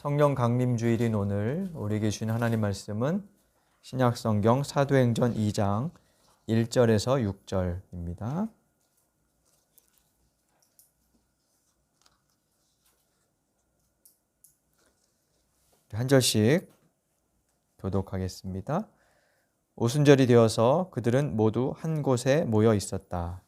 성령 강림주일인 오늘 우리에게 주신 하나님 말씀은 신약성경 사도행전 2장 1절에서 6절입니다. 한 절씩 교독하겠습니다. 오순절이 되어서 그들은 모두 한 곳에 모여 있었다.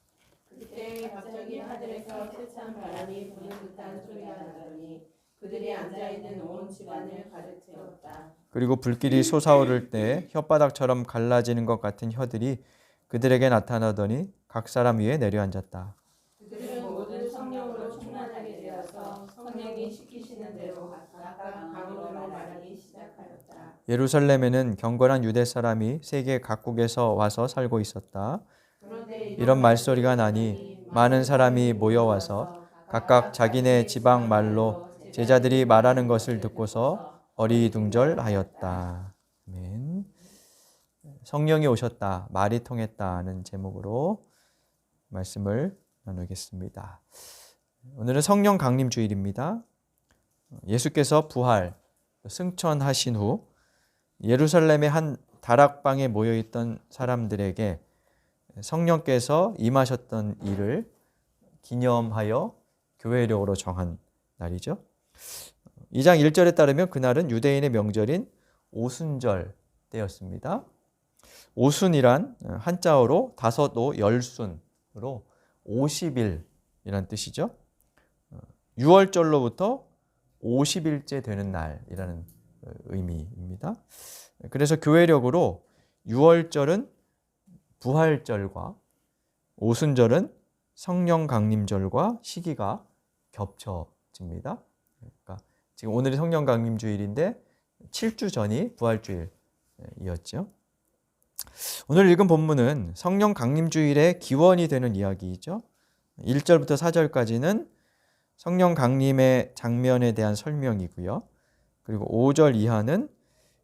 그때 갑자기 하늘에서 세찬 바람이 부는 듯한 소리가 나더니 그들이 앉아있는 온 집안을 가득 채웠다. 그리고 불길이 솟아오를 때 혓바닥처럼 갈라지는 것 같은 혀들이 그들에게 나타나더니 각 사람 위에 내려앉았다. 그들은 모두 성령으로 충만하게 되어서 성령이 시키시는 대로 각각 방언으로 말하기 시작하였다. 예루살렘에는 경건한 유대 사람이 세계 각국에서 와서 살고 있었다. 그런데 이런 말소리가 나니 많은 사람이 모여와서 각각 자기네 지방 말로 제자들이 말하는 것을 듣고서 어리둥절하였다. 아멘. 성령이 오셨다, 말이 통했다는 제목으로 말씀을 나누겠습니다. 오늘은 성령 강림 주일입니다. 예수께서 부활, 승천하신 후 예루살렘의 한 다락방에 모여있던 사람들에게 성령께서 임하셨던 일을 기념하여 교회력으로 정한 날이죠. 2장 1절에 따르면 그날은 유대인의 명절인 오순절 때였습니다. 오순이란 한자어로 다섯오 열순으로 50일이란 뜻이죠. 6월절로부터 50일째 되는 날이라는 의미입니다. 그래서 교회력으로 6월절은 부활절과 오순절은 성령 강림절과 시기가 겹쳐집니다. 그러니까 지금 오늘이 성령 강림 주일인데 7주 전이 부활주일이었죠. 오늘 읽은 본문은 성령 강림 주일의 기원이 되는 이야기이죠. 1절부터 4절까지는 성령 강림의 장면에 대한 설명이고요. 그리고 5절 이하는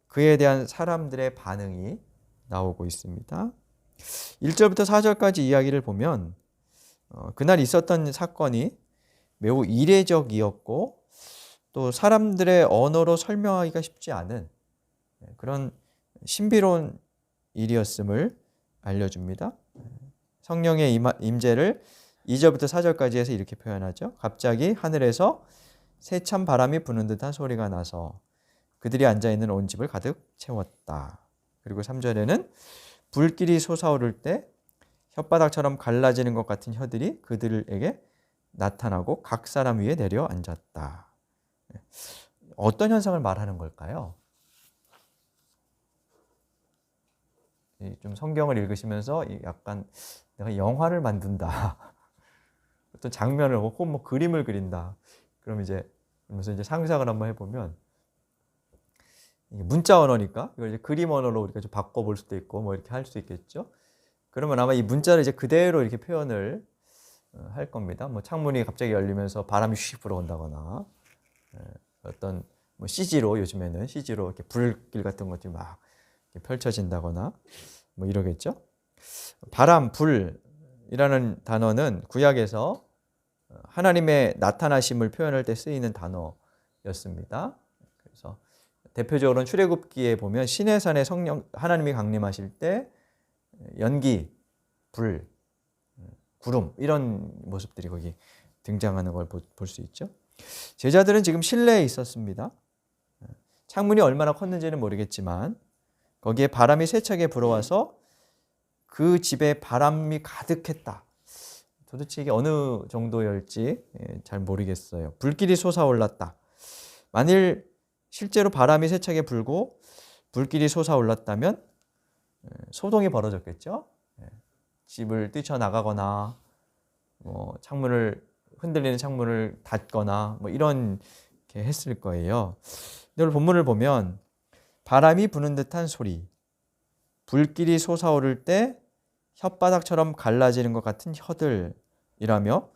그에 대한 사람들의 반응이 나오고 있습니다. 1절부터 4절까지 이야기를 보면 그날 있었던 사건이 매우 이례적이었고 또 사람들의 언어로 설명하기가 쉽지 않은 그런 신비로운 일이었음을 알려줍니다. 성령의 임재를 2절부터 4절까지 해서 이렇게 표현하죠. 갑자기 하늘에서 세찬 바람이 부는 듯한 소리가 나서 그들이 앉아있는 온 집을 가득 채웠다. 그리고 3절에는 불길이 솟아오를 때 혓바닥처럼 갈라지는 것 같은 혀들이 그들에게 나타나고 각 사람 위에 내려앉았다. 어떤 현상을 말하는 걸까요? 좀 성경을 읽으시면서 약간 내가 영화를 만든다. 어떤 장면을 혹은 뭐 그림을 그린다. 그러면서 이제 상상을 한번 해보면 문자 언어니까 이걸 이제 그림 언어로 우리가 좀 바꿔볼 수도 있고 뭐 이렇게 할 수 있겠죠. 그러면 아마 이 문자를 이제 그대로 이렇게 표현을 할 겁니다. 뭐 창문이 갑자기 열리면서 바람이 휙 불어온다거나 어떤 뭐 CG로 요즘에는 CG로 이렇게 불길 같은 것들이 막 펼쳐진다거나 뭐 이러겠죠. 바람, 불이라는 단어는 구약에서 하나님의 나타나심을 표현할 때 쓰이는 단어였습니다. 그래서 대표적으로는 출애굽기에 보면 시내산에 성령 하나님이 강림하실 때 연기, 불, 구름 이런 모습들이 거기 등장하는 걸 볼 수 있죠. 제자들은 지금 실내에 있었습니다. 창문이 얼마나 컸는지는 모르겠지만 거기에 바람이 세차게 불어와서 그 집에 바람이 가득했다. 도대체 이게 어느 정도일지 잘 모르겠어요. 불길이 솟아올랐다. 만일 실제로 바람이 세차게 불고 불길이 솟아올랐다면 소동이 벌어졌겠죠. 집을 뛰쳐나가거나 뭐 흔들리는 창문을 닫거나 뭐 이런 게 했을 거예요. 오늘 본문을 보면 바람이 부는 듯한 소리, 불길이 솟아오를 때 혓바닥처럼 갈라지는 것 같은 혀들이라며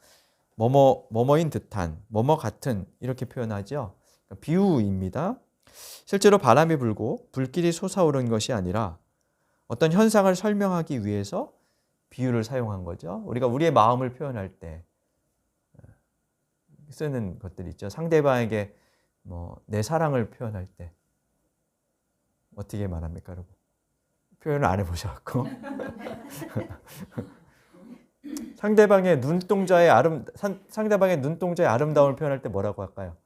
뭐뭐인 듯한, 뭐뭐 같은 이렇게 표현하죠. 비유입니다. 실제로 바람이 불고 불길이 솟아오른 것이 아니라 어떤 현상을 설명하기 위해서 비유를 사용한 거죠. 우리가 우리의 마음을 표현할 때 쓰는 것들이 있죠. 상대방에게 뭐 내 사랑을 표현할 때 어떻게 말합니까, 여러분? 표현을 안 해보셔갖고 상대방의 눈동자의 아름다움을 표현할 때 뭐라고 할까요?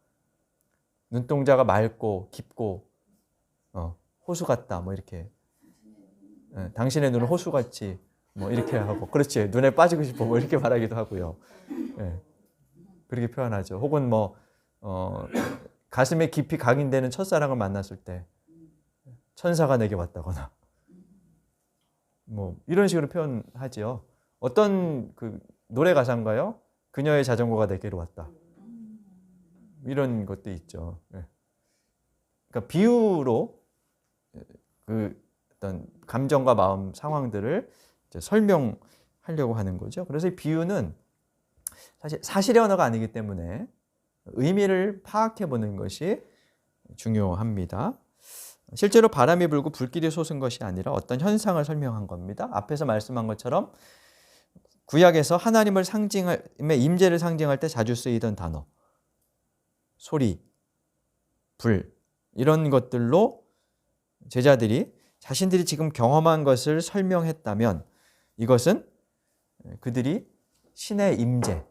눈동자가 맑고 깊고 호수 같다, 뭐 이렇게. 당신의 눈은 호수같이 뭐 이렇게 하고, 그렇지, 눈에 빠지고 싶어, 뭐 이렇게 말하기도 하고요. 그렇게 표현하죠. 혹은 뭐 가슴에 깊이 각인되는 첫사랑을 만났을 때 천사가 내게 왔다거나 뭐 이런 식으로 표현하죠. 어떤 그 노래 가사인가요? 그녀의 자전거가 내게로 왔다, 이런 것도 있죠. 그러니까 비유로 그 어떤 감정과 마음 상황들을 이제 설명하려고 하는 거죠. 그래서 이 비유는 사실 사실의 언어가 아니기 때문에 의미를 파악해 보는 것이 중요합니다. 실제로 바람이 불고 불길이 솟은 것이 아니라 어떤 현상을 설명한 겁니다. 앞에서 말씀한 것처럼 구약에서 하나님의 임재를 상징할 때 자주 쓰이던 단어, 소리, 불, 이런 것들로 제자들이 자신들이 지금 경험한 것을 설명했다면 이것은 그들이 신의 임재,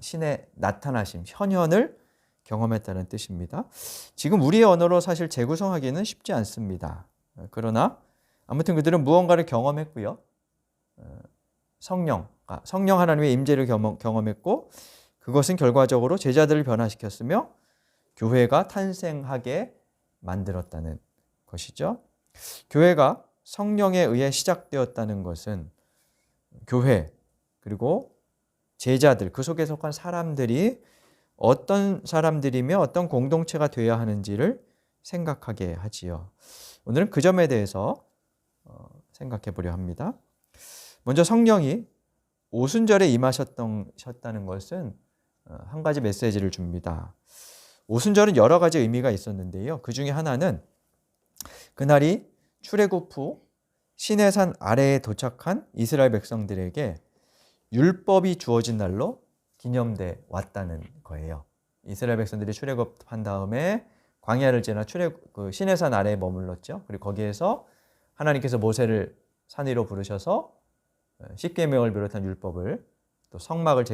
신의 나타나심, 현현을 경험했다는 뜻입니다. 지금 우리의 언어로 사실 재구성하기는 쉽지 않습니다. 그러나 아무튼 그들은 무언가를 경험했고요. 성령 하나님의 임재를 경험했고, 그것은 결과적으로 제자들을 변화시켰으며 교회가 탄생하게 만들었다는 것이죠. 교회가 성령에 의해 시작되었다는 것은 교회, 그리고 제자들, 그 속에 속한 사람들이 어떤 사람들이며 어떤 공동체가 되어야 하는지를 생각하게 하지요. 오늘은 그 점에 대해서 생각해 보려 합니다. 먼저 성령이 오순절에 임하셨다는 것은 한 가지 메시지를 줍니다. 오순절은 여러 가지 의미가 있었는데요. 그 중에 하나는 그날이 출애굽 후 시내산 아래에 도착한 이스라엘 백성들에게 율법이 주어진 날로 기념돼 왔다는 거예요. 이스라엘 백성들이 출애굽한 다음에 광야를 지나 시내산 아래에 머물렀죠. 그리고 거기에서 하나님께서 모세를 산 위로 부르셔서 십계명을 비롯한 율법을, 또 성막을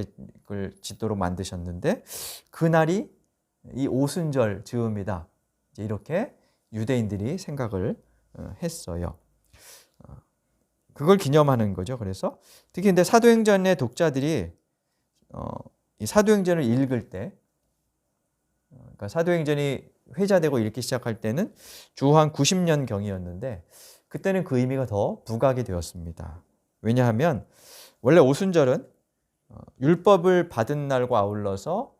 짓도록 만드셨는데, 그날이 이 오순절 즈음이다, 이렇게 유대인들이 생각을 했어요. 그걸 기념하는 거죠. 그래서 특히 근데 사도행전의 독자들이 이 사도행전을 읽을 때, 그러니까 사도행전이 회자되고 읽기 시작할 때는 주한 90년 경이었는데 그때는 그 의미가 더 부각이 되었습니다. 왜냐하면 원래 오순절은 율법을 받은 날과 아울러서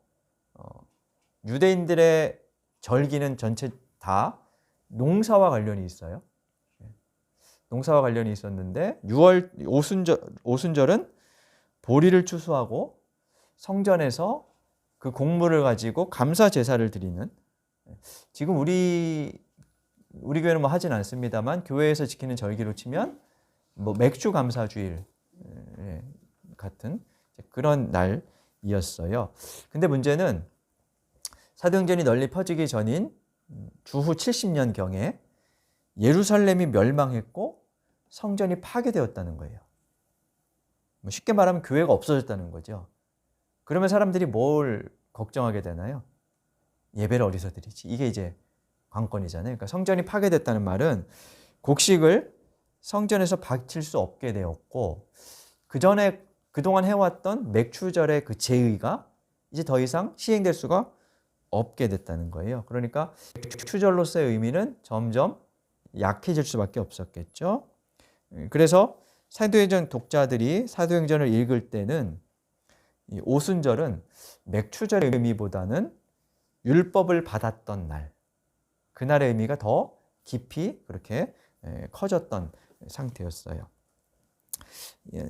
유대인들의 절기는 전체 다 농사와 관련이 있어요. 농사와 관련이 있었는데 오순절은 보리를 추수하고 성전에서 그 곡물을 가지고 감사 제사를 드리는, 지금 우리 교회는 뭐 하진 않습니다만 교회에서 지키는 절기로 치면 뭐 맥주 감사주일 같은 그런 날이었어요. 근데 문제는 사도행전이 널리 퍼지기 전인 주후 70년경에 예루살렘이 멸망했고 성전이 파괴되었다는 거예요. 쉽게 말하면 교회가 없어졌다는 거죠. 그러면 사람들이 뭘 걱정하게 되나요? 예배를 어디서 드리지? 이게 이제 관건이잖아요. 그러니까 성전이 파괴됐다는 말은 곡식을 성전에서 바칠 수 없게 되었고, 그동안 해왔던 맥추절의 그 제의가 이제 더 이상 시행될 수가 없게 됐다는 거예요. 그러니까 맥추절로서의 의미는 점점 약해질 수밖에 없었겠죠. 그래서 사도행전 독자들이 사도행전을 읽을 때는 이 오순절은 맥추절의 의미보다는 율법을 받았던 날, 그날의 의미가 더 깊이 그렇게 커졌던 상태였어요.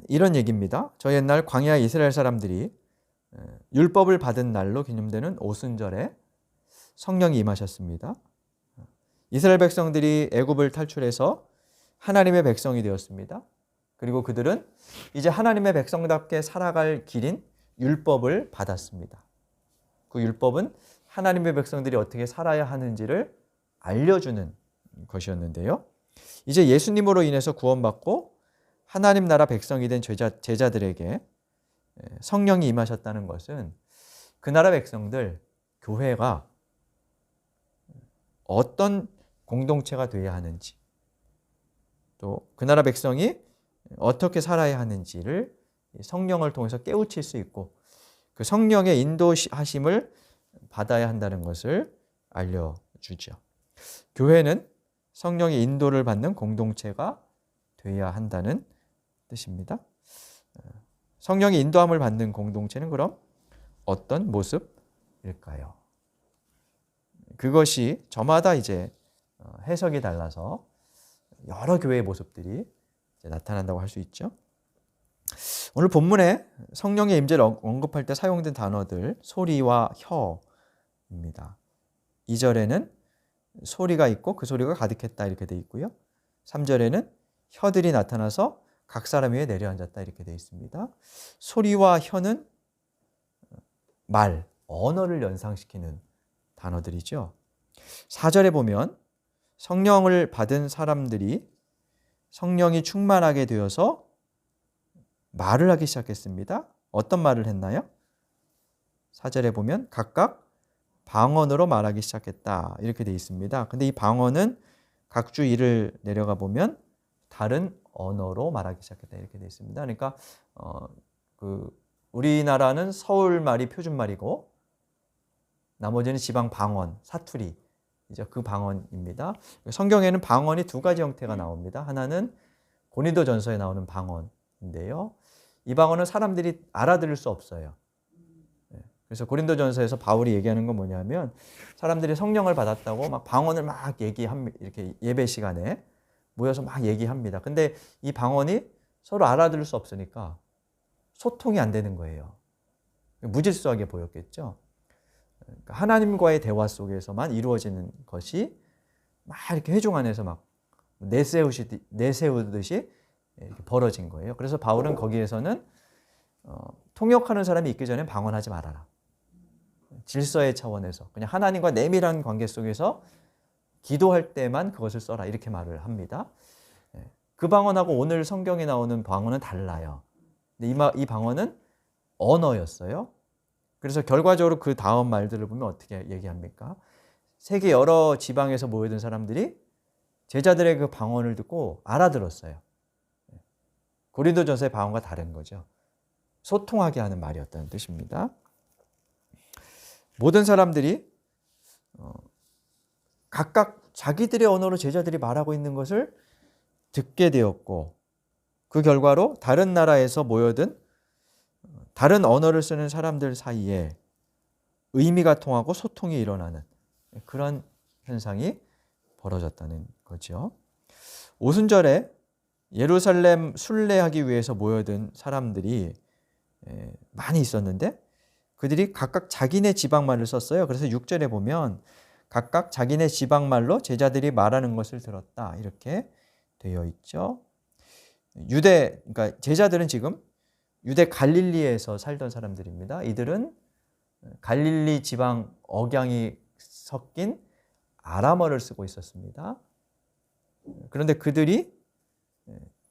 이런 얘기입니다. 저 옛날 광야 이스라엘 사람들이 율법을 받은 날로 기념되는 오순절에 성령이 임하셨습니다. 이스라엘 백성들이 애굽을 탈출해서 하나님의 백성이 되었습니다. 그리고 그들은 이제 하나님의 백성답게 살아갈 길인 율법을 받았습니다. 그 율법은 하나님의 백성들이 어떻게 살아야 하는지를 알려주는 것이었는데요. 이제 예수님으로 인해서 구원받고 하나님 나라 백성이 된 제자들에게 성령이 임하셨다는 것은 그 나라 백성들, 교회가 어떤 공동체가 되어야 하는지, 또 그 나라 백성이 어떻게 살아야 하는지를 성령을 통해서 깨우칠 수 있고 그 성령의 인도하심을 받아야 한다는 것을 알려주죠. 교회는 성령의 인도를 받는 공동체가 되어야 한다는 뜻입니다. 성령의 인도함을 받는 공동체는 그럼 어떤 모습일까요? 그것이 저마다 이제 해석이 달라서 여러 교회의 모습들이 나타난다고 할 수 있죠. 오늘 본문에 성령의 임재를 언급할 때 사용된 단어들 소리와 혀입니다. 2절에는 소리가 있고 그 소리가 가득했다 이렇게 돼 있고요. 3절에는 혀들이 나타나서 각 사람 위에 내려앉았다 이렇게 돼 있습니다. 소리와 혀는 말, 언어를 연상시키는 단어들이죠. 4절에 보면 성령을 받은 사람들이 성령이 충만하게 되어서 말을 하기 시작했습니다. 어떤 말을 했나요? 4절에 보면 각각 방언으로 말하기 시작했다 이렇게 되어 있습니다. 근데 이 방언은 각 주 1을 내려가 보면 다른 언어로 말하기 시작했다 이렇게 되어 있습니다. 그러니까 우리나라는 서울말이 표준말이고 나머지는 지방 방언, 사투리 이제 그 방언입니다. 성경에는 방언이 두 가지 형태가 나옵니다. 하나는 고린도전서에 나오는 방언인데요. 이 방언은 사람들이 알아들을 수 없어요. 그래서 고린도전서에서 바울이 얘기하는 건 뭐냐면 사람들이 성령을 받았다고 막 방언을 막 얘기합니다. 이렇게 예배 시간에 모여서 막 얘기합니다. 근데 이 방언이 서로 알아들을 수 없으니까 소통이 안 되는 거예요. 무질서하게 보였겠죠. 그러니까 하나님과의 대화 속에서만 이루어지는 것이 막 이렇게 회중 안에서 막 내세우듯이 이렇게 벌어진 거예요. 그래서 바울은 거기에서는 통역하는 사람이 있기 전에 방언하지 말아라. 질서의 차원에서 그냥 하나님과 내밀한 관계 속에서 기도할 때만 그것을 써라 이렇게 말을 합니다. 그 방언하고 오늘 성경에 나오는 방언은 달라요. 근데 이 방언은 언어였어요. 그래서 결과적으로 그 다음 말들을 보면 어떻게 얘기합니까? 세계 여러 지방에서 모여든 사람들이 제자들의 그 방언을 듣고 알아들었어요. 고린도전서의 방언과 다른 거죠. 소통하게 하는 말이었다는 뜻입니다. 모든 사람들이 각각 자기들의 언어로 제자들이 말하고 있는 것을 듣게 되었고 그 결과로 다른 나라에서 모여든 다른 언어를 쓰는 사람들 사이에 의미가 통하고 소통이 일어나는 그런 현상이 벌어졌다는 거죠. 오순절에 예루살렘 순례하기 위해서 모여든 사람들이 많이 있었는데 그들이 각각 자기네 지방말을 썼어요. 그래서 6절에 보면 각각 자기네 지방말로 제자들이 말하는 것을 들었다 이렇게 되어 있죠. 그러니까 제자들은 지금 유대 갈릴리에서 살던 사람들입니다. 이들은 갈릴리 지방 억양이 섞인 아람어를 쓰고 있었습니다. 그런데 그들이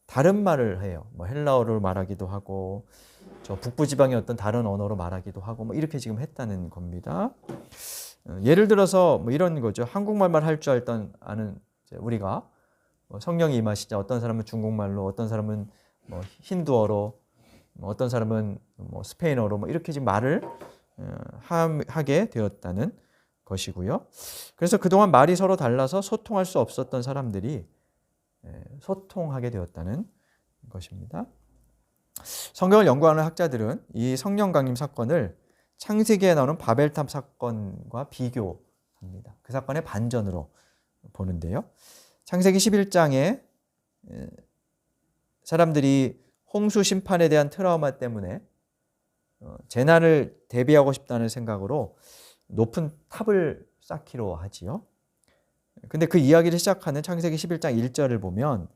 다른 말을 해요. 뭐 헬라어를 말하기도 하고 저 북부 지방의 어떤 다른 언어로 말하기도 하고 뭐 이렇게 지금 했다는 겁니다. 예를 들어서 뭐 이런 거죠. 한국말만 할 줄 아는 우리가 성령이 임하시자 어떤 사람은 중국말로, 어떤 사람은 뭐 힌두어로, 어떤 사람은 뭐 스페인어로 뭐 이렇게 지금 말을 하게 되었다는 것이고요. 그래서 그동안 말이 서로 달라서 소통할 수 없었던 사람들이 소통하게 되었다는 것입니다. 성경을 연구하는 학자들은 이 성령 강림 사건을 창세기에 나오는 바벨탑 사건과 비교합니다. 그 사건의 반전으로 보는데요. 창세기 11장에 사람들이 홍수 심판에 대한 트라우마 때문에 재난을 대비하고 싶다는 생각으로 높은 탑을 쌓기로 하지요. 근데 그 이야기를 시작하는 창세기 11장 1절을 보면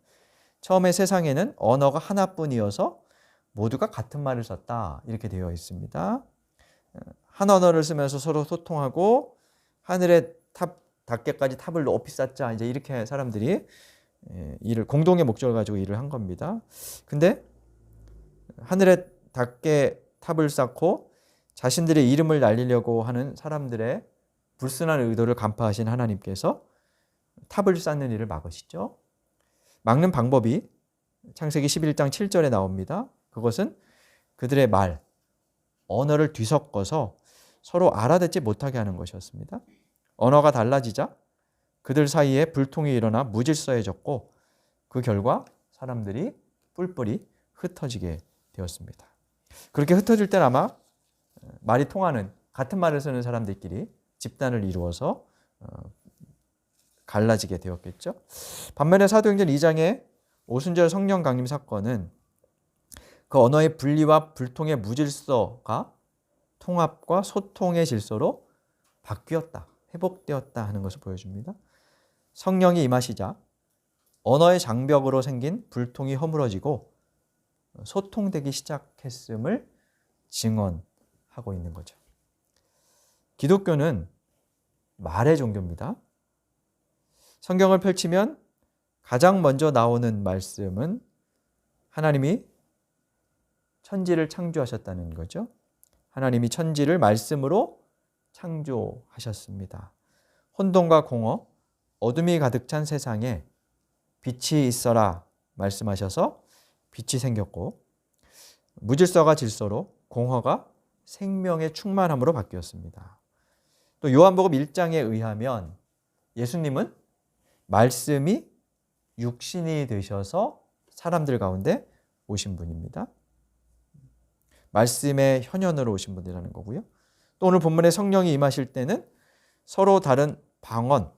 처음에 세상에는 언어가 하나뿐이어서 모두가 같은 말을 썼다 이렇게 되어 있습니다. 한 언어를 쓰면서 서로 소통하고 하늘의 탑 닿게까지 탑을 높이 쌓자. 이제 이렇게 사람들이 일을 공동의 목적을 가지고 일을 한 겁니다. 근데 하늘에 닿게 탑을 쌓고 자신들의 이름을 날리려고 하는 사람들의 불순한 의도를 간파하신 하나님께서 탑을 쌓는 일을 막으시죠. 막는 방법이 창세기 11장 7절에 나옵니다. 그것은 그들의 말, 언어를 뒤섞어서 서로 알아듣지 못하게 하는 것이었습니다. 언어가 달라지자 그들 사이에 불통이 일어나 무질서해졌고 그 결과 사람들이 뿔뿔이 흩어지게 되었습니다. 그렇게 흩어질 땐 아마 말이 통하는 같은 말을 쓰는 사람들끼리 집단을 이루어서 갈라지게 되었겠죠. 반면에 사도행전 2장의 오순절 성령 강림 사건은 그 언어의 분리와 불통의 무질서가 통합과 소통의 질서로 바뀌었다, 회복되었다 하는 것을 보여줍니다. 성령이 임하시자 언어의 장벽으로 생긴 불통이 허물어지고 소통되기 시작했음을 증언하고 있는 거죠. 기독교는 말의 종교입니다. 성경을 펼치면 가장 먼저 나오는 말씀은 하나님이 천지를 창조하셨다는 거죠. 하나님이 천지를 말씀으로 창조하셨습니다. 혼돈과 공허, 어둠이 가득 찬 세상에 빛이 있어라 말씀하셔서 빛이 생겼고 무질서가 질서로 공허가 생명의 충만함으로 바뀌었습니다. 또 요한복음 1장에 의하면 예수님은 말씀이 육신이 되셔서 사람들 가운데 오신 분입니다. 말씀의 현현으로 오신 분이라는 거고요. 또 오늘 본문에 성령이 임하실 때는 서로 다른 방언,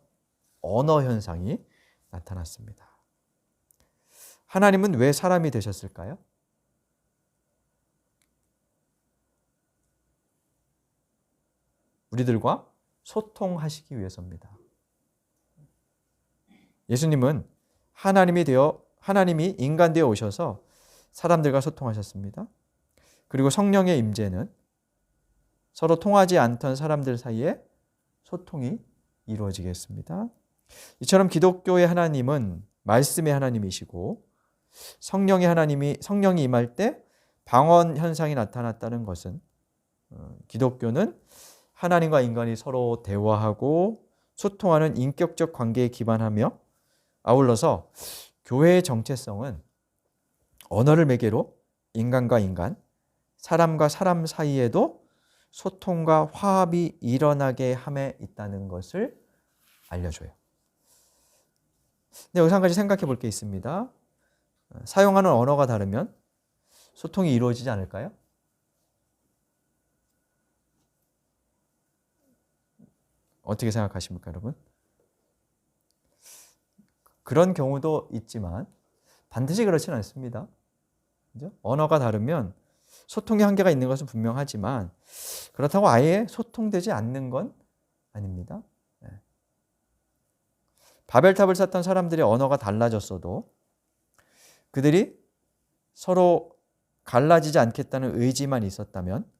언어 현상이 나타났습니다. 하나님은 왜 사람이 되셨을까요? 우리들과 소통하시기 위해서입니다. 예수님은 하나님이 인간 되어 오셔서 사람들과 소통하셨습니다. 그리고 성령의 임재는 서로 통하지 않던 사람들 사이에 소통이 이루어지겠습니다. 이처럼 기독교의 하나님은 말씀의 하나님이시고 성령이 임할 때 방언 현상이 나타났다는 것은 기독교는 하나님과 인간이 서로 대화하고 소통하는 인격적 관계에 기반하며 아울러서 교회의 정체성은 언어를 매개로 인간과 인간, 사람과 사람 사이에도 소통과 화합이 일어나게 함에 있다는 것을 알려줘요. 근데 여기서 한 가지 생각해 볼 게 있습니다. 사용하는 언어가 다르면 소통이 이루어지지 않을까요? 어떻게 생각하십니까, 여러분? 그런 경우도 있지만 반드시 그렇지는 않습니다. 그죠? 언어가 다르면 소통의 한계가 있는 것은 분명하지만 그렇다고 아예 소통되지 않는 건 아닙니다. 바벨탑을 쌓던 사람들의 언어가 달라졌어도 그들이 서로 갈라지지 않겠다는 의지만 있었다면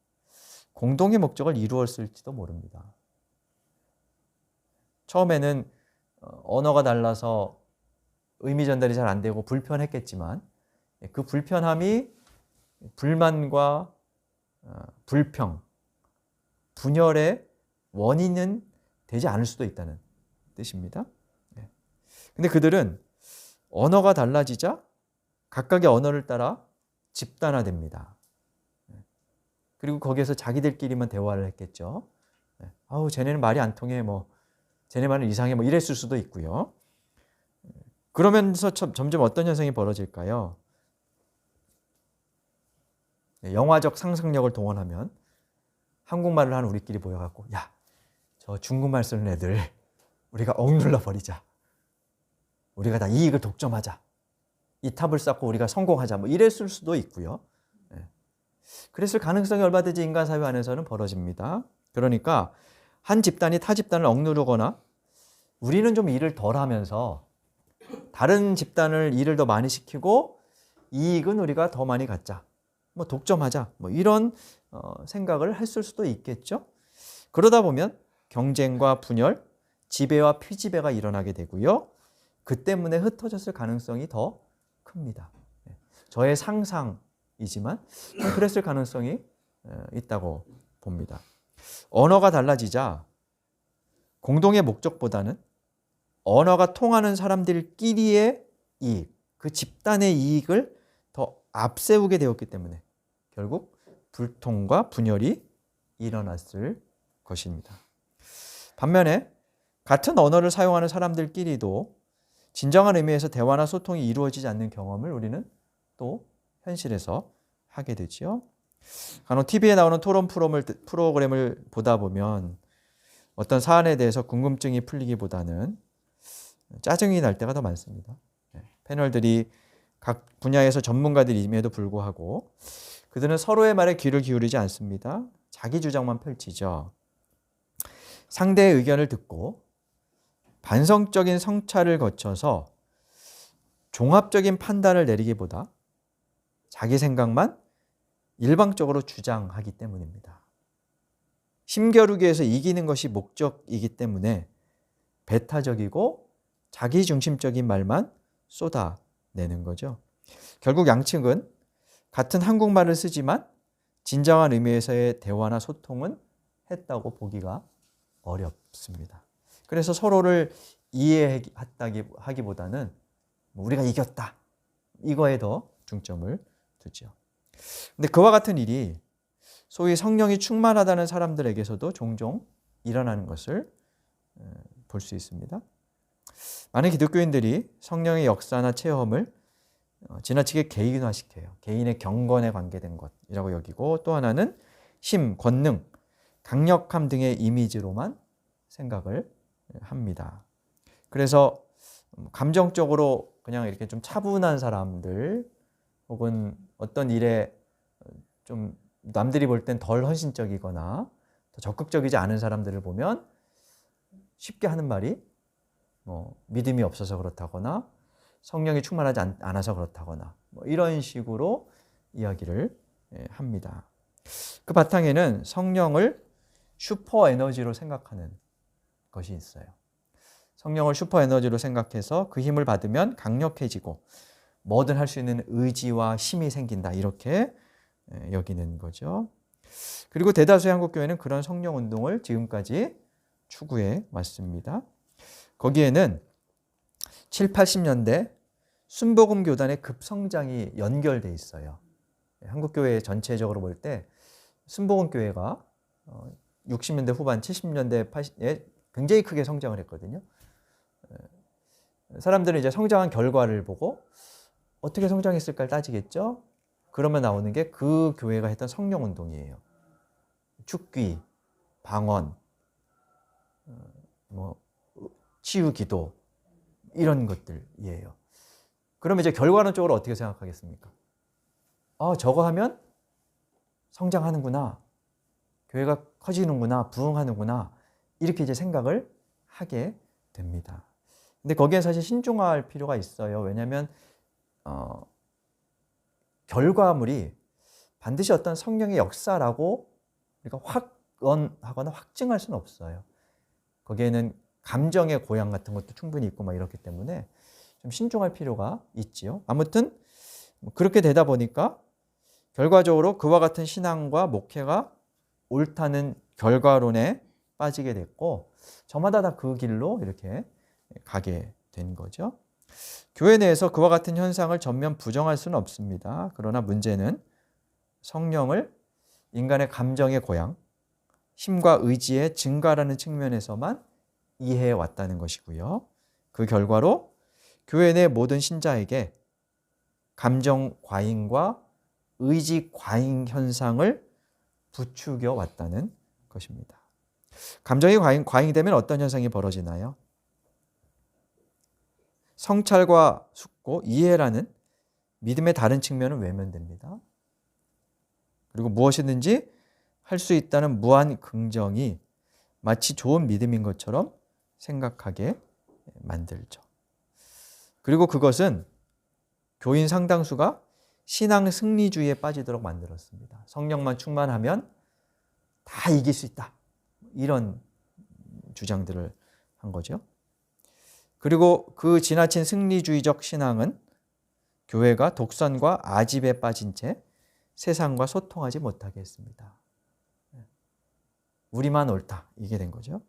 공동의 목적을 이루었을지도 모릅니다. 처음에는 언어가 달라서 의미 전달이 잘 안 되고 불편했겠지만 그 불편함이 불만과 불평, 분열의 원인은 되지 않을 수도 있다는 뜻입니다. 근데 그들은 언어가 달라지자 각각의 언어를 따라 집단화됩니다. 그리고 거기에서 자기들끼리만 대화를 했겠죠. 아우, 쟤네는 말이 안 통해, 쟤네 말은 이상해, 이랬을 수도 있고요. 그러면서 점점 어떤 현상이 벌어질까요? 영화적 상상력을 동원하면 한국말을 하는 우리끼리 모여갖고, 야, 저 중국말 쓰는 애들 우리가 억눌러 버리자. 우리가 다 이익을 독점하자. 이 탑을 쌓고 우리가 성공하자. 이랬을 수도 있고요. 그랬을 가능성이 얼마든지 인간 사회 안에서는 벌어집니다. 그러니까 한 집단이 타 집단을 억누르거나 우리는 좀 일을 덜 하면서 다른 집단을 일을 더 많이 시키고 이익은 우리가 더 많이 갖자. 독점하자. 이런 생각을 했을 수도 있겠죠. 그러다 보면 경쟁과 분열, 지배와 피지배가 일어나게 되고요. 그 때문에 흩어졌을 가능성이 더 큽니다. 저의 상상이지만 그랬을 가능성이 있다고 봅니다. 언어가 달라지자 공동의 목적보다는 언어가 통하는 사람들끼리의 이익, 그 집단의 이익을 더 앞세우게 되었기 때문에 결국 불통과 분열이 일어났을 것입니다. 반면에 같은 언어를 사용하는 사람들끼리도 진정한 의미에서 대화나 소통이 이루어지지 않는 경험을 우리는 또 현실에서 하게 되지요. 간혹 TV에 나오는 토론 프로그램을 보다 보면 어떤 사안에 대해서 궁금증이 풀리기보다는 짜증이 날 때가 더 많습니다. 패널들이 각 분야에서 전문가들임에도 불구하고 그들은 서로의 말에 귀를 기울이지 않습니다. 자기 주장만 펼치죠. 상대의 의견을 듣고 반성적인 성찰을 거쳐서 종합적인 판단을 내리기보다 자기 생각만 일방적으로 주장하기 때문입니다. 힘겨루기 위해서 이기는 것이 목적이기 때문에 배타적이고 자기중심적인 말만 쏟아내는 거죠. 결국 양측은 같은 한국말을 쓰지만 진정한 의미에서의 대화나 소통은 했다고 보기가 어렵습니다. 그래서 서로를 이해하기보다는 우리가 이겼다, 이거에 더 중점을 두죠. 근데 그와 같은 일이 소위 성령이 충만하다는 사람들에게서도 종종 일어나는 것을 볼 수 있습니다. 많은 기독교인들이 성령의 역사나 체험을 지나치게 개인화시켜요. 개인의 경건에 관계된 것이라고 여기고, 또 하나는 힘, 권능, 강력함 등의 이미지로만 생각을 합니다. 그래서 감정적으로 그냥 이렇게 좀 차분한 사람들, 혹은 어떤 일에 좀 남들이 볼 땐 덜 헌신적이거나 더 적극적이지 않은 사람들을 보면 쉽게 하는 말이 믿음이 없어서 그렇다거나 성령이 충만하지 않아서 그렇다거나 이런 식으로 이야기를 합니다. 그 바탕에는 성령을 슈퍼 에너지로 생각하는 것이 있어요. 성령을 슈퍼 에너지로 생각해서 그 힘을 받으면 강력해지고 뭐든 할 수 있는 의지와 힘이 생긴다, 이렇게 여기는 거죠. 그리고 대다수의 한국교회는 그런 성령 운동을 지금까지 추구해 왔습니다. 거기에는 7, 80년대 순복음 교단의 급성장이 연결돼 있어요. 한국교회 전체적으로 볼 때 순복음 교회가 60년대 후반, 70년대, 80에 굉장히 크게 성장을 했거든요. 사람들은 이제 성장한 결과를 보고 어떻게 성장했을까를 따지겠죠. 그러면 나오는 게 그 교회가 했던 성령 운동이에요. 축귀, 방언, 치유 기도, 이런 것들이에요. 그러면 이제 결과론적으로 어떻게 생각하겠습니까? 저거 하면 성장하는구나, 교회가 커지는구나, 부흥하는구나, 이렇게 이제 생각을 하게 됩니다. 근데 거기에 사실 신중할 필요가 있어요. 왜냐하면 결과물이 반드시 어떤 성령의 역사라고 우리가 확언하거나 확증할 수는 없어요. 거기에는 감정의 고양 같은 것도 충분히 있고 막 이렇기 때문에 좀 신중할 필요가 있지요. 아무튼 그렇게 되다 보니까 결과적으로 그와 같은 신앙과 목회가 옳다는 결과론에 빠지게 됐고, 저마다 다 그 길로 이렇게 가게 된 거죠. 교회 내에서 그와 같은 현상을 전면 부정할 수는 없습니다. 그러나 문제는 성령을 인간의 감정의 고양, 힘과 의지의 증가라는 측면에서만 이해해 왔다는 것이고요. 그 결과로 교회 내 모든 신자에게 감정 과잉과 의지 과잉 현상을 부추겨 왔다는 것입니다. 감정이 과잉되면 어떤 현상이 벌어지나요? 성찰과 숙고, 이해라는 믿음의 다른 측면은 외면됩니다. 그리고 무엇이든지 할 수 있다는 무한 긍정이 마치 좋은 믿음인 것처럼 생각하게 만들죠. 그리고 그것은 교인 상당수가 신앙 승리주의에 빠지도록 만들었습니다. 성령만 충만하면 다 이길 수 있다, 이런 주장들을 한 거죠. 그리고 그 지나친 승리주의적 신앙은 교회가 독선과 아집에 빠진 채 세상과 소통하지 못하게 했습니다. 우리만 옳다, 이게 된 거죠.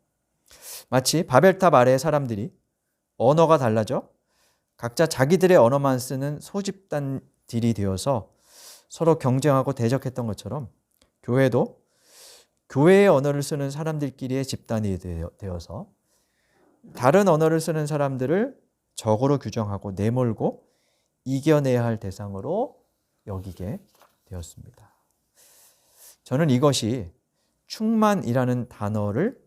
마치 바벨탑 아래의 사람들이 언어가 달라져 각자 자기들의 언어만 쓰는 소집단들이 되어서 서로 경쟁하고 대적했던 것처럼 교회도 교회의 언어를 쓰는 사람들끼리의 집단이 되어서 다른 언어를 쓰는 사람들을 적으로 규정하고 내몰고 이겨내야 할 대상으로 여기게 되었습니다. 저는 이것이 충만이라는 단어를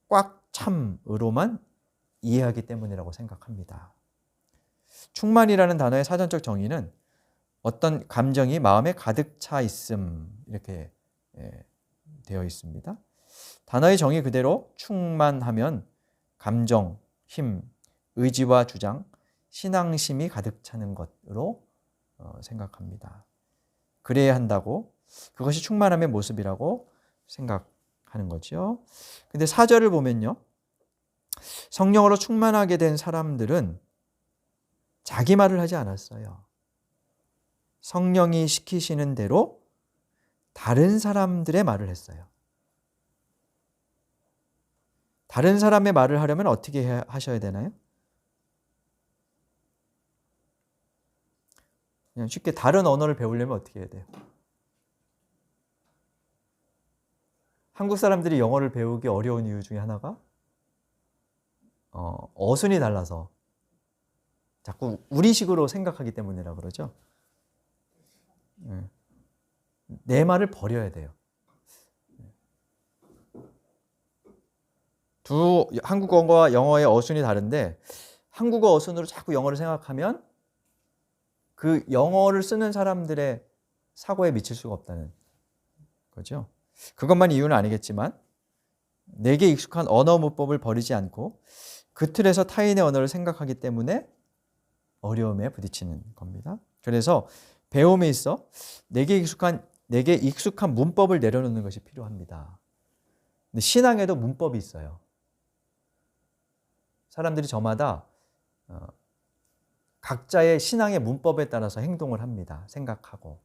꽉 참으로만 이해하기 때문이라고 생각합니다. 충만이라는 단어의 사전적 정의는 어떤 감정이 마음에 가득 차 있음, 이렇게 되어 있습니다. 단어의 정의 그대로 충만하면 감정, 힘, 의지와 주장, 신앙심이 가득 차는 것으로 생각합니다. 그래야 한다고, 그것이 충만함의 모습이라고 생각하는 거죠. 근데 4절을 보면요, 성령으로 충만하게 된 사람들은 자기 말을 하지 않았어요. 성령이 시키시는 대로 다른 사람들의 말을 했어요. 다른 사람의 말을 하려면 어떻게 하셔야 되나요? 그냥 쉽게 다른 언어를 배우려면 어떻게 해야 돼요? 한국 사람들이 영어를 배우기 어려운 이유 중에 하나가 어순이 달라서 자꾸 우리식으로 생각하기 때문이라 그러죠. 내 말을 버려야 돼요. 한국어와 영어의 어순이 다른데 한국어 어순으로 자꾸 영어를 생각하면 그 영어를 쓰는 사람들의 사고에 미칠 수가 없다는 거죠. 그것만 이유는 아니겠지만 내게 익숙한 언어 문법을 버리지 않고 그 틀에서 타인의 언어를 생각하기 때문에 어려움에 부딪히는 겁니다. 그래서 배움에 있어 내게 익숙한 문법을 내려놓는 것이 필요합니다. 근데 신앙에도 문법이 있어요. 사람들이 저마다 각자의 신앙의 문법에 따라서 행동을 합니다. 생각하고.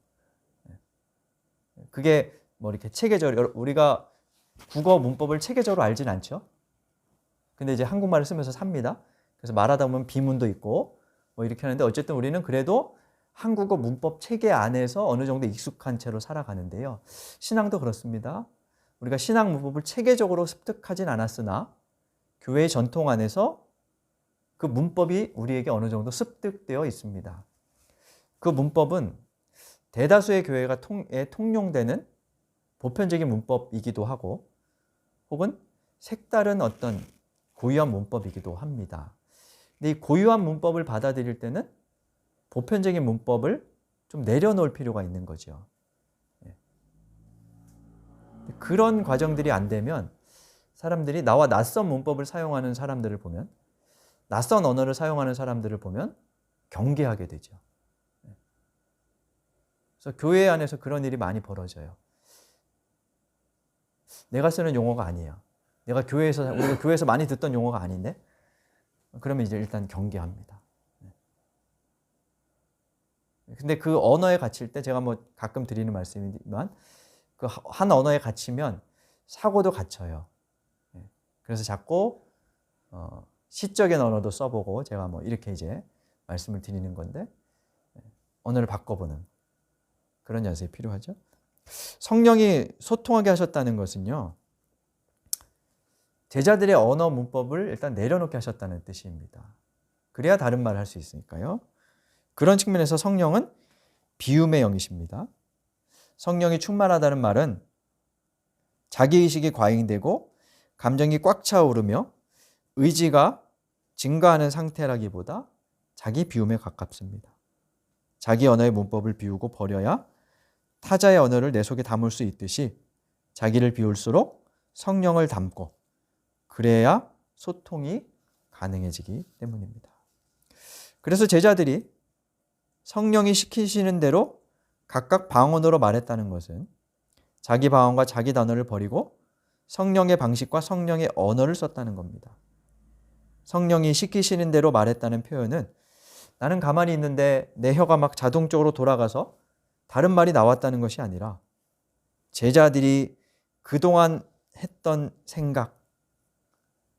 그게 뭐 이렇게 체계적으로, 우리가 국어 문법을 체계적으로 알진 않죠. 근데 이제 한국말을 쓰면서 삽니다. 그래서 말하다 보면 비문도 있고 뭐 이렇게 하는데 어쨌든 우리는 그래도 한국어 문법 체계 안에서 어느 정도 익숙한 채로 살아가는데요. 신앙도 그렇습니다. 우리가 신앙 문법을 체계적으로 습득하진 않았으나 교회의 전통 안에서 그 문법이 우리에게 어느 정도 습득되어 있습니다. 그 문법은 대다수의 교회가 통용되는 보편적인 문법이기도 하고 혹은 색다른 어떤 고유한 문법이기도 합니다. 근데 이 고유한 문법을 받아들일 때는 보편적인 문법을 좀 내려놓을 필요가 있는 거죠. 그런 과정들이 안 되면 사람들이 나와 낯선 문법을 사용하는 사람들을 보면, 낯선 언어를 사용하는 사람들을 보면 경계하게 되죠. 그래서 교회 안에서 그런 일이 많이 벌어져요. 내가 쓰는 용어가 아니에요. 우리가 교회에서 많이 듣던 용어가 아닌데, 그러면 이제 일단 경계합니다. 근데 그 언어에 갇힐 때 제가 뭐 가끔 드리는 말씀이지만 그 한 언어에 갇히면 사고도 갇혀요. 그래서 자꾸 시적인 언어도 써보고 제가 뭐 이렇게 이제 말씀을 드리는 건데 언어를 바꿔보는 그런 연습이 필요하죠. 성령이 소통하게 하셨다는 것은요, 제자들의 언어 문법을 일단 내려놓게 하셨다는 뜻입니다. 그래야 다른 말을 할 수 있으니까요. 그런 측면에서 성령은 비움의 영이십니다. 성령이 충만하다는 말은 자기의식이 과잉되고 감정이 꽉 차오르며 의지가 증가하는 상태라기보다 자기 비움에 가깝습니다. 자기 언어의 문법을 비우고 버려야 타자의 언어를 내 속에 담을 수 있듯이 자기를 비울수록 성령을 담고 그래야 소통이 가능해지기 때문입니다. 그래서 제자들이 성령이 시키시는 대로 각각 방언으로 말했다는 것은 자기 방언과 자기 단어를 버리고 성령의 방식과 성령의 언어를 썼다는 겁니다. 성령이 시키시는 대로 말했다는 표현은 나는 가만히 있는데 내 혀가 막 자동적으로 돌아가서 다른 말이 나왔다는 것이 아니라 제자들이 그동안 했던 생각,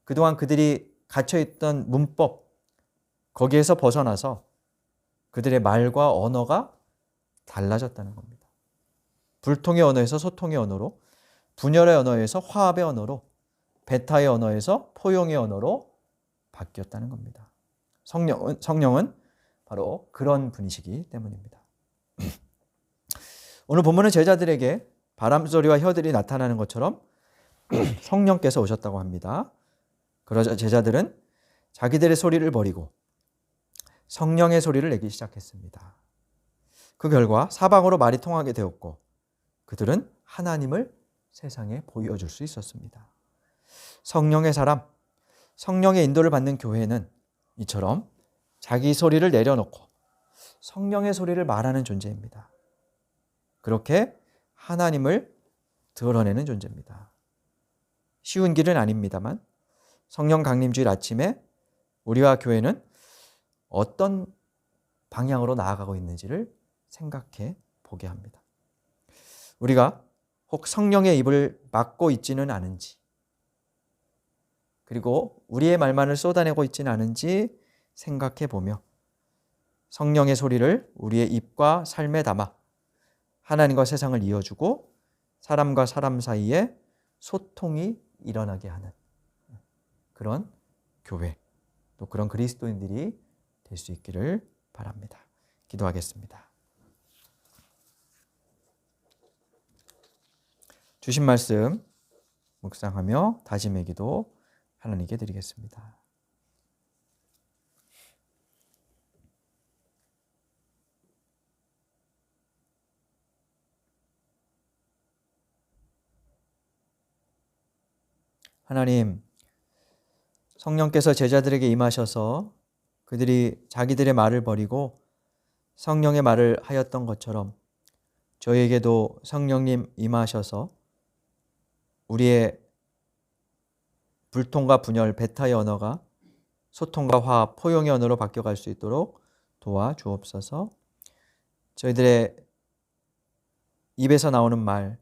그동안 그들이 갇혀있던 문법, 거기에서 벗어나서 그들의 말과 언어가 달라졌다는 겁니다. 불통의 언어에서 소통의 언어로, 분열의 언어에서 화합의 언어로, 베타의 언어에서 포용의 언어로 바뀌었다는 겁니다. 성령은 바로 그런 분이시기 때문입니다. 오늘 본문은 제자들에게 바람소리와 혀들이 나타나는 것처럼 성령께서 오셨다고 합니다. 그러자 제자들은 자기들의 소리를 버리고 성령의 소리를 내기 시작했습니다. 그 결과 사방으로 말이 통하게 되었고 그들은 하나님을 세상에 보여줄 수 있었습니다. 성령의 사람, 성령의 인도를 받는 교회는 이처럼 자기 소리를 내려놓고 성령의 소리를 말하는 존재입니다. 그렇게 하나님을 드러내는 존재입니다. 쉬운 길은 아닙니다만 성령 강림주일 아침에 우리와 교회는 어떤 방향으로 나아가고 있는지를 생각해 보게 합니다. 우리가 혹 성령의 입을 막고 있지는 않은지, 그리고 우리의 말만을 쏟아내고 있지는 않은지 생각해 보며 성령의 소리를 우리의 입과 삶에 담아 하나님과 세상을 이어주고 사람과 사람 사이에 소통이 일어나게 하는 그런 교회, 또 그런 그리스도인들이 될 수 있기를 바랍니다. 기도하겠습니다. 주신 말씀 묵상하며 다짐의 기도 하나님께 드리겠습니다. 하나님, 성령께서 제자들에게 임하셔서 그들이 자기들의 말을 버리고 성령의 말을 하였던 것처럼 저희에게도 성령님 임하셔서 우리의 불통과 분열, 베타의 언어가 소통과 화합, 포용의 언어로 바뀌어갈 수 있도록 도와주옵소서. 저희들의 입에서 나오는 말,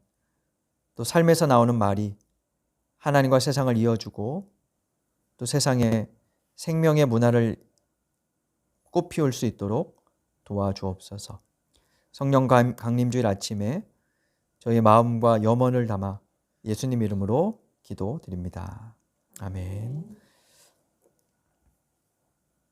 또 삶에서 나오는 말이 하나님과 세상을 이어주고 또 세상에 생명의 문화를 꽃피울 수 있도록 도와주옵소서. 성령 강림주일 아침에 저희 마음과 염원을 담아 예수님 이름으로 기도드립니다. 아멘.